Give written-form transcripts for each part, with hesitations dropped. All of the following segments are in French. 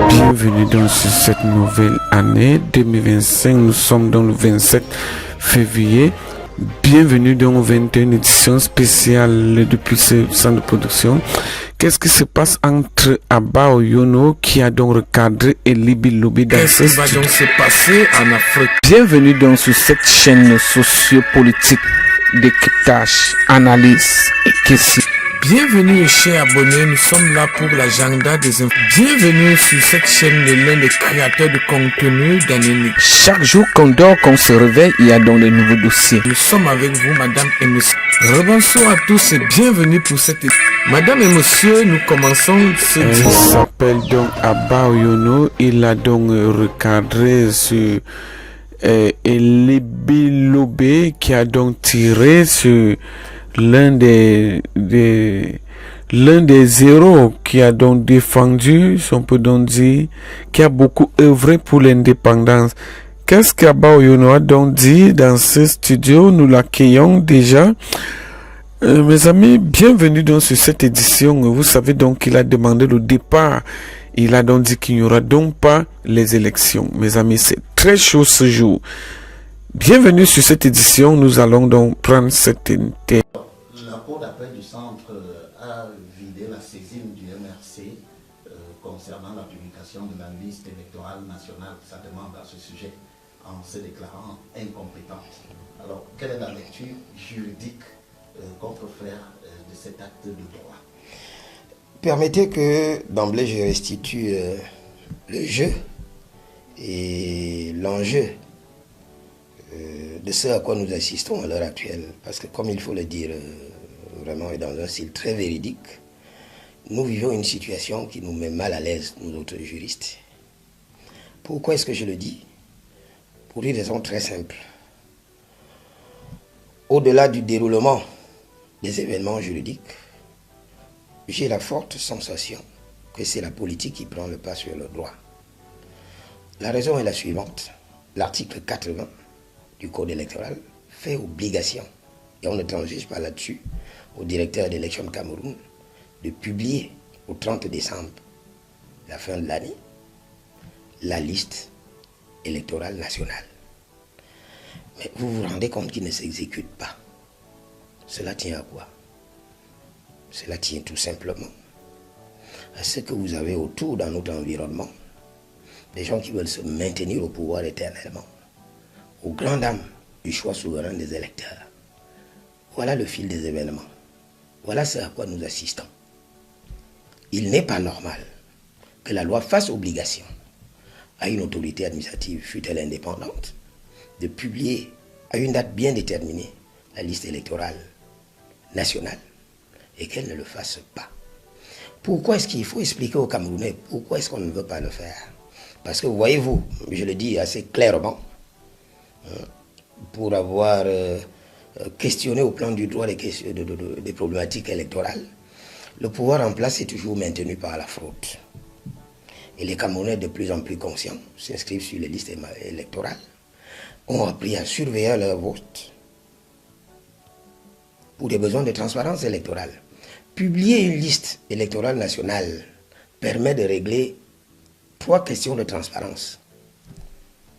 Bienvenue dans cette nouvelle année 2025. Nous sommes dans le 27 février. Bienvenue dans la 21e édition spéciale depuis ce centre de production. Qu'est-ce qui se passe entre Abba Oyono qui a donc recadré et Libi Lobi dans ce Qu'est-ce qui va donc se passer en Afrique? Bienvenue dans cette chaîne sociopolitique décryptage, analyse et questions. Bienvenue chers abonnés, nous sommes là pour l'agenda des infos. Bienvenue sur cette chaîne de l'un des créateurs de contenu d'Anémie. Chaque jour qu'on dort, qu'on se réveille, il y a donc de nouveaux dossiers. Nous sommes avec vous, madame et monsieur. Rebonsoir à tous et bienvenue pour cette émission. Madame et monsieur, nous commençons ce Il s'appelle donc Abba Oyono. Il a donc recadré sur Libi Lobi qui a donc tiré sur l'un des héros qui a donc défendu, si on peut donc dire, qui a beaucoup œuvré pour l'indépendance. Qu'est-ce qu'Abba Oyono a donc dit dans ce studio? Nous l'accueillons déjà. Mes amis, bienvenue donc sur cette édition. Vous savez donc qu'il a demandé le départ. Il a donc dit qu'il n'y aura donc pas les élections. Mes amis, c'est très chaud ce jour. Bienvenue sur cette édition. Nous allons donc prendre cette interview. La Cour d'appel du centre a vidé la saisine du MRC concernant la publication de la liste électorale nationale. Sa demande à ce sujet en se déclarant incompétente. Alors, quelle est la lecture juridique qu'on peut faire de cet acte de droit? Permettez que d'emblée je restitue le jeu et l'enjeu de ce à quoi nous assistons à l'heure actuelle. Parce que comme il faut le dire vraiment et dans un style très véridique, nous vivons une situation qui nous met mal à l'aise, nous autres juristes. Pourquoi est-ce que je le dis? Pour une raison très simple. Au-delà du déroulement des événements juridiques, j'ai la forte sensation que c'est la politique qui prend le pas sur le droit. La raison est la suivante. L'article 80 du Code électoral fait obligation, et on ne transige pas là-dessus, au directeur d'élection de Cameroun de publier au 30 décembre, la fin de l'année, la liste électorale nationale. Mais vous vous rendez compte qu'il ne s'exécute pas. Cela tient à quoi? Cela tient tout simplement à ce que vous avez autour dans notre environnement des gens qui veulent se maintenir au pouvoir éternellement, aux grandes dames du choix souverain des électeurs. Voilà le fil des événements. Voilà ce à quoi nous assistons. Il n'est pas normal que la loi fasse obligation à une autorité administrative, fût-elle indépendante, de publier à une date bien déterminée la liste électorale nationale et qu'elle ne le fasse pas. Pourquoi est-ce qu'il faut expliquer aux Camerounais pourquoi est-ce qu'on ne veut pas le faire? Parce que voyez-vous, je le dis assez clairement, pour avoir questionné au plan du droit des problématiques électorales, le pouvoir en place est toujours maintenu par la fraude. Et les Camerounais, de plus en plus conscients, s'inscrivent sur les listes électorales, ont appris à surveiller leur vote pour des besoins de transparence électorale. Publier une liste électorale nationale permet de régler 3 questions de transparence.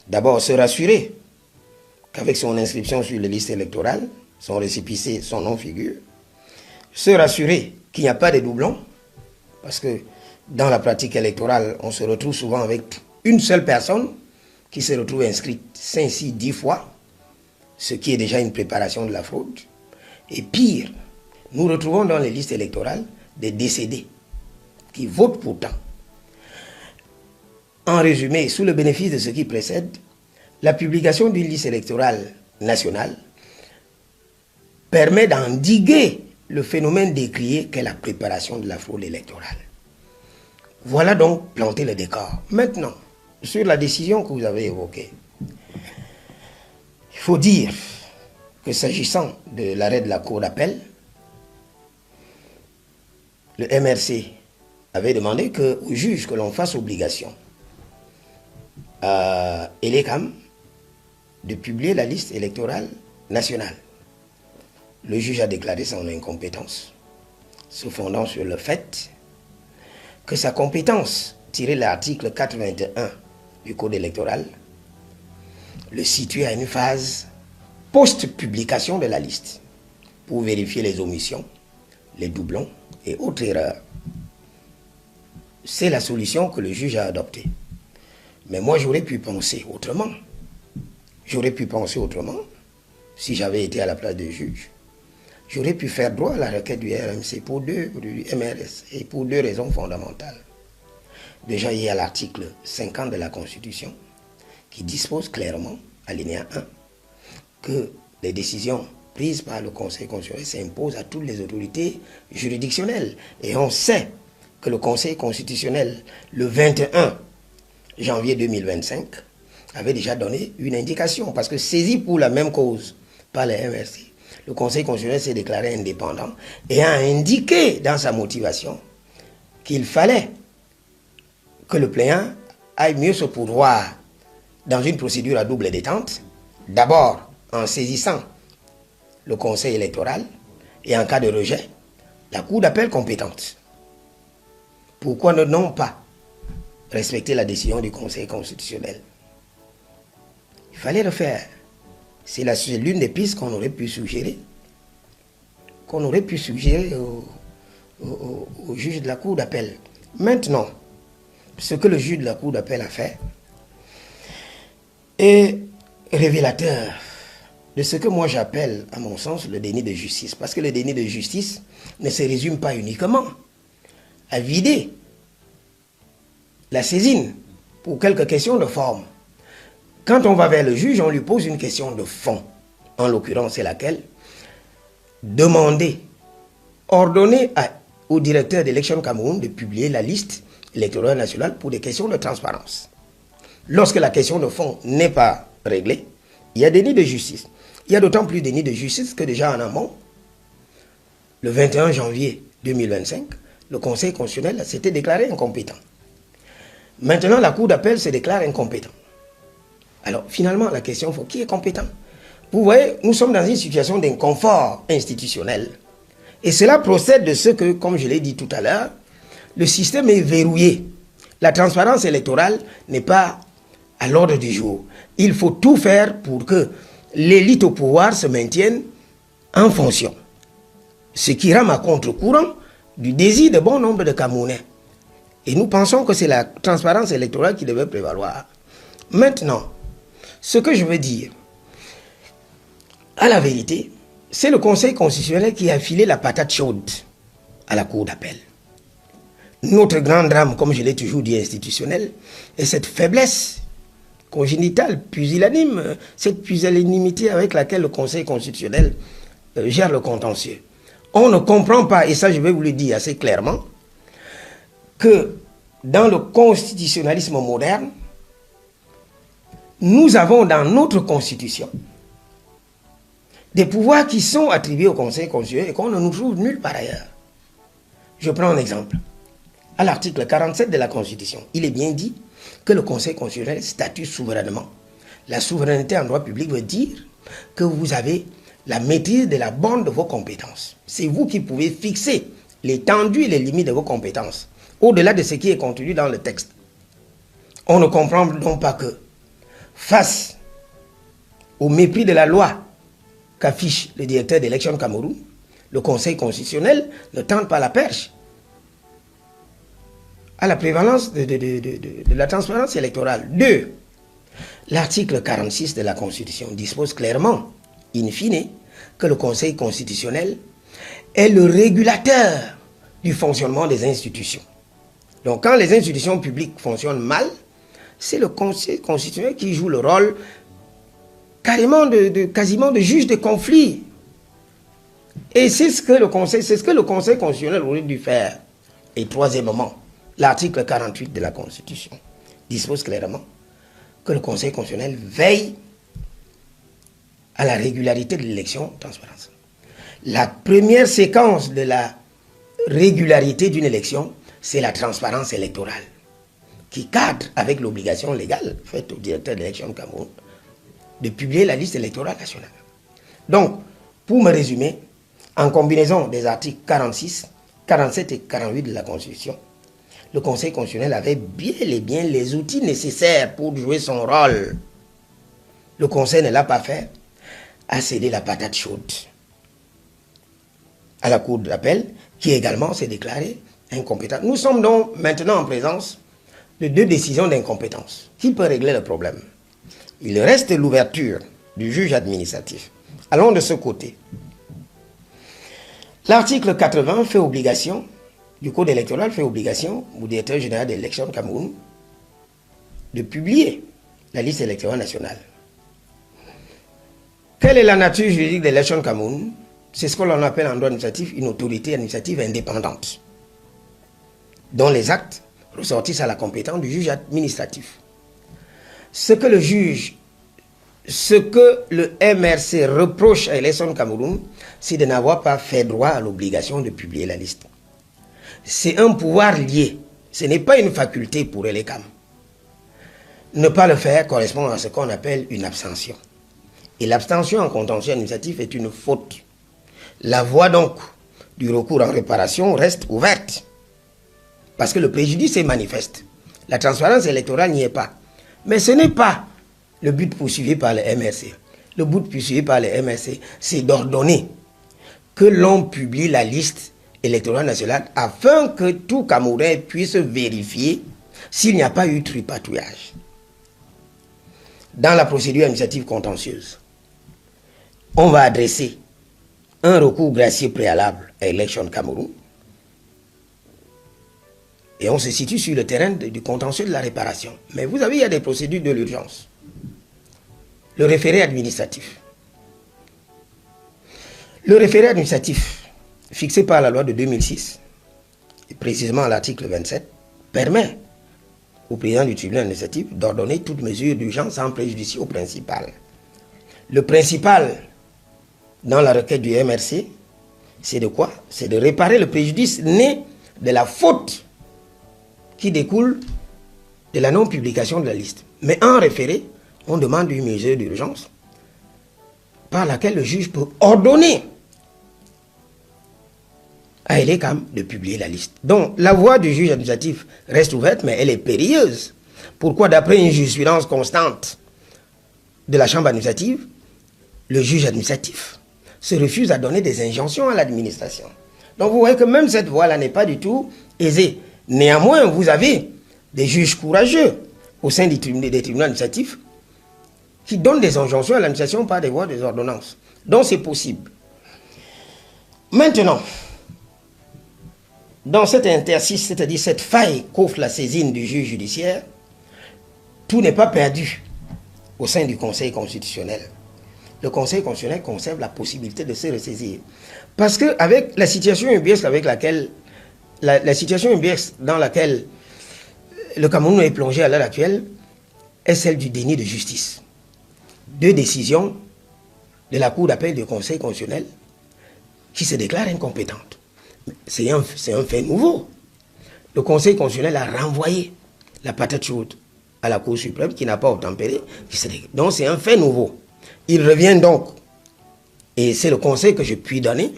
D'abord, se rassurer qu'avec son inscription sur les listes électorales, son récépissé, son nom figure. Se rassurer qu'il n'y a pas de doublons, parce que dans la pratique électorale, on se retrouve souvent avec une seule personne qui se retrouve inscrite 5, 6, 10 fois, ce qui est déjà une préparation de la fraude. Et pire, nous retrouvons dans les listes électorales des décédés qui votent pourtant. En résumé, sous le bénéfice de ce qui précède, la publication d'une liste électorale nationale permet d'endiguer le phénomène décrié qu'est la préparation de la fraude électorale. Voilà donc planter le décor. Maintenant, sur la décision que vous avez évoquée, il faut dire que s'agissant de l'arrêt de la Cour d'appel, le MRC avait demandé au juge que l'on fasse obligation à Elecam de publier la liste électorale nationale. Le juge a déclaré son incompétence, se fondant sur le fait que sa compétence tirer l'article 421 du Code électoral, le situer à une phase post-publication de la liste pour vérifier les omissions, les doublons et autres erreurs. C'est la solution que le juge a adoptée. Mais moi, j'aurais pu penser autrement. J'aurais pu penser autrement si j'avais été à la place du juge. J'aurais pu faire droit à la requête du RMC du MRS et pour deux raisons fondamentales. Déjà, il y a l'article 50 de la Constitution qui dispose clairement, alinéa 1, que les décisions prises par le Conseil constitutionnel s'imposent à toutes les autorités juridictionnelles. Et on sait que le Conseil constitutionnel, le 21 janvier 2025, avait déjà donné une indication, parce que saisi pour la même cause par les MRC, le Conseil constitutionnel s'est déclaré indépendant et a indiqué dans sa motivation qu'il fallait que le plaignant aille mieux se pourvoir dans une procédure à double détente, d'abord en saisissant le Conseil électoral et en cas de rejet, la Cour d'appel compétente. Pourquoi ne non pas respecter la décision du Conseil constitutionnel? Il fallait le faire. C'est l'une des pistes qu'on aurait pu suggérer. Au juge de la Cour d'appel. Maintenant, ce que le juge de la Cour d'appel a fait est révélateur de ce que moi j'appelle, à mon sens, le déni de justice. Parce que le déni de justice ne se résume pas uniquement à vider la saisine pour quelques questions de forme. Quand on va vers le juge, on lui pose une question de fond. En l'occurrence, c'est laquelle? Demander, ordonner au directeur d'Élections Cameroun de publier la liste électorale nationale pour des questions de transparence. Lorsque la question de fond n'est pas réglée, il y a déni de justice. Il y a d'autant plus déni de justice que déjà en amont, le 21 janvier 2025, le Conseil constitutionnel s'était déclaré incompétent. Maintenant, la Cour d'appel se déclare incompétent. Alors, finalement, la question, qui est compétent? Vous voyez, nous sommes dans une situation d'inconfort institutionnel. Et cela procède de ce que, comme je l'ai dit tout à l'heure, le système est verrouillé. La transparence électorale n'est pas à l'ordre du jour. Il faut tout faire pour que l'élite au pouvoir se maintienne en fonction. Ce qui rame à contre-courant du désir de bon nombre de Camerounais. Et nous pensons que c'est la transparence électorale qui devait prévaloir. Maintenant, ce que je veux dire, à la vérité, c'est le Conseil constitutionnel qui a filé la patate chaude à la Cour d'appel. Notre grand drame, comme je l'ai toujours dit, institutionnel, est cette faiblesse congénitale, pusillanime, cette pusillanimité avec laquelle le Conseil constitutionnel gère le contentieux. On ne comprend pas, et ça je vais vous le dire assez clairement, que dans le constitutionnalisme moderne, nous avons dans notre constitution des pouvoirs qui sont attribués au Conseil constitutionnel et qu'on ne nous trouve nulle part ailleurs. Je prends un exemple. À l'article 47 de la Constitution, il est bien dit que le Conseil constitutionnel statue souverainement. La souveraineté en droit public veut dire que vous avez la maîtrise de la borne de vos compétences. C'est vous qui pouvez fixer l'étendue et les limites de vos compétences, au-delà de ce qui est contenu dans le texte. On ne comprend donc pas que, face au mépris de la loi qu'affiche le directeur d'Élections Cameroun, le Conseil constitutionnel ne tente pas la perche à la prévalence de la transparence électorale. 2. L'article 46 de la Constitution dispose clairement, in fine, que le Conseil constitutionnel est le régulateur du fonctionnement des institutions. Donc quand les institutions publiques fonctionnent mal, c'est le Conseil constitutionnel qui joue le rôle quasiment de juge de conflit. Et c'est ce que le Conseil constitutionnel aurait dû faire. Et troisièmement, l'article 48 de la Constitution dispose clairement que le Conseil constitutionnel veille à la régularité de l'élection, transparence. La première séquence de la régularité d'une élection, c'est la transparence électorale, qui cadre avec l'obligation légale faite au directeur de l'élection de Cameroun de publier la liste électorale nationale. Donc, pour me résumer, en combinaison des articles 46, 47 et 48 de la Constitution, le Conseil constitutionnel avait bien et bien les outils nécessaires pour jouer son rôle. Le Conseil ne l'a pas fait, a cédé la patate chaude à la Cour d'appel, qui également s'est déclarée incompétente. Nous sommes donc maintenant en présence de 2 décisions d'incompétence. Qui peut régler le problème? Il reste l'ouverture du juge administratif. Allons de ce côté. L'article 80 fait obligation, du Code électoral fait obligation au directeur général de l'élection de Cameroun de publier la liste électorale nationale. Quelle est la nature juridique de l'élection de Cameroun? C'est ce que l'on appelle en droit administratif une autorité administrative indépendante, dont les actes ressortissent à la compétence du juge administratif. Ce que le MRC reproche à l'élection de Cameroun, c'est de n'avoir pas fait droit à l'obligation de publier la liste. C'est un pouvoir lié, ce n'est pas une faculté pour l'ECAM. Ne pas le faire correspond à ce qu'on appelle une abstention. Et l'abstention en contentieux administratif est une faute. La voie donc du recours en réparation reste ouverte. Parce que le préjudice est manifeste. La transparence électorale n'y est pas. Mais ce n'est pas le but poursuivi par le MRC. Le but poursuivi par le MRC, c'est d'ordonner que l'on publie la liste électorale nationale afin que tout Camerounais puisse vérifier s'il n'y a pas eu tripatouillage. Dans la procédure administrative contentieuse, on va adresser un recours gracieux préalable à l'élection de Cameroun et on se situe sur le terrain du contentieux de la réparation. Mais vous savez, il y a des procédures de l'urgence. Le référé administratif. Le référé administratif, fixé par la loi de 2006, et précisément l'article 27, permet au président du tribunal administratif d'ordonner toute mesure d'urgence sans préjudice au principal. Le principal, dans la requête du MRC, c'est de quoi? C'est de réparer le préjudice né de la faute qui découle de la non-publication de la liste. Mais en référé, on demande une mesure d'urgence par laquelle le juge peut ordonner à l'ECAM de publier la liste. Donc, la voie du juge administratif reste ouverte, mais elle est périlleuse. Pourquoi? D'après une jurisprudence constante de la chambre administrative, le juge administratif se refuse à donner des injonctions à l'administration. Donc, vous voyez que même cette voie-là n'est pas du tout aisée. Néanmoins, vous avez des juges courageux au sein des tribunaux administratifs qui donnent des injonctions à l'administration par des voies des ordonnances. Donc, c'est possible. Maintenant, dans cet interstice, c'est-à-dire cette faille qu'offre la saisine du juge judiciaire, tout n'est pas perdu au sein du Conseil constitutionnel. Le Conseil constitutionnel conserve la possibilité de se ressaisir. Parce qu'avec la situation ubuesque avec laquelle, la situation ubuesque dans laquelle le Cameroun est plongé à l'heure actuelle est celle du déni de justice. 2 décisions de la Cour d'appel du Conseil constitutionnel qui se déclarent incompétentes. C'est un fait nouveau. Le Conseil constitutionnel a renvoyé la patate chaude à la Cour suprême qui n'a pas obtempéré. Donc c'est un fait nouveau. Il revient donc, et c'est le conseil que je puis donner,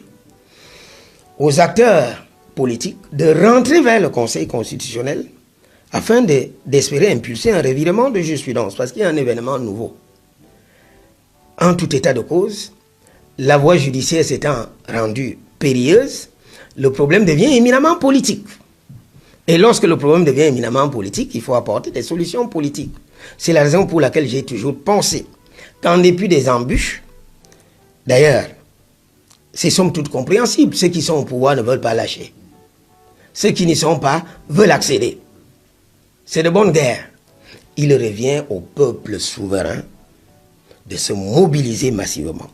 aux acteurs politiques de rentrer vers le Conseil constitutionnel afin d'espérer impulser un revirement de jurisprudence, parce qu'il y a un événement nouveau. En tout état de cause, la voie judiciaire s'étant rendue périlleuse, le problème devient éminemment politique. Et lorsque le problème devient éminemment politique, il faut apporter des solutions politiques. C'est la raison pour laquelle j'ai toujours pensé qu'en dépit des embûches, d'ailleurs, c'est somme toute compréhensible, ceux qui sont au pouvoir ne veulent pas lâcher. Ceux qui n'y sont pas veulent accéder. C'est de bonne guerre. Il revient au peuple souverain de se mobiliser massivement,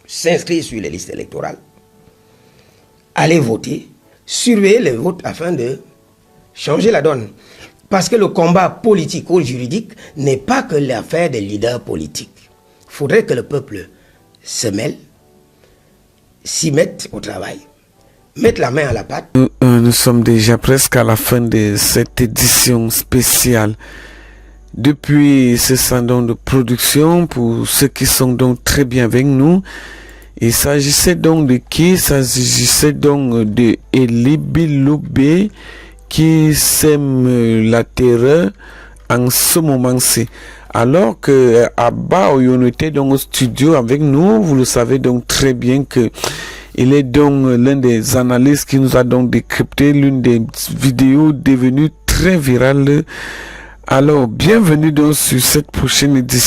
s'inscrire sur les listes électorales, aller voter, surveiller les votes afin de changer la donne. Parce que le combat politico-juridique n'est pas que l'affaire des leaders politiques. Il faudrait que le peuple se mêle, s'y mette au travail, mette la main à la pâte. Nous sommes déjà presque à la fin de cette édition spéciale. Depuis ce salon de production, pour ceux qui sont donc très bien avec nous, il s'agissait donc de qui? Il s'agissait donc de Eli Biloubé qui sème la terreur en ce moment-ci. Alors que Abba Oyono était donc au studio avec nous, vous le savez donc très bien que il est donc l'un des analystes qui nous a donc décrypté l'une des vidéos devenues très virales. Alors, bienvenue donc sur cette prochaine édition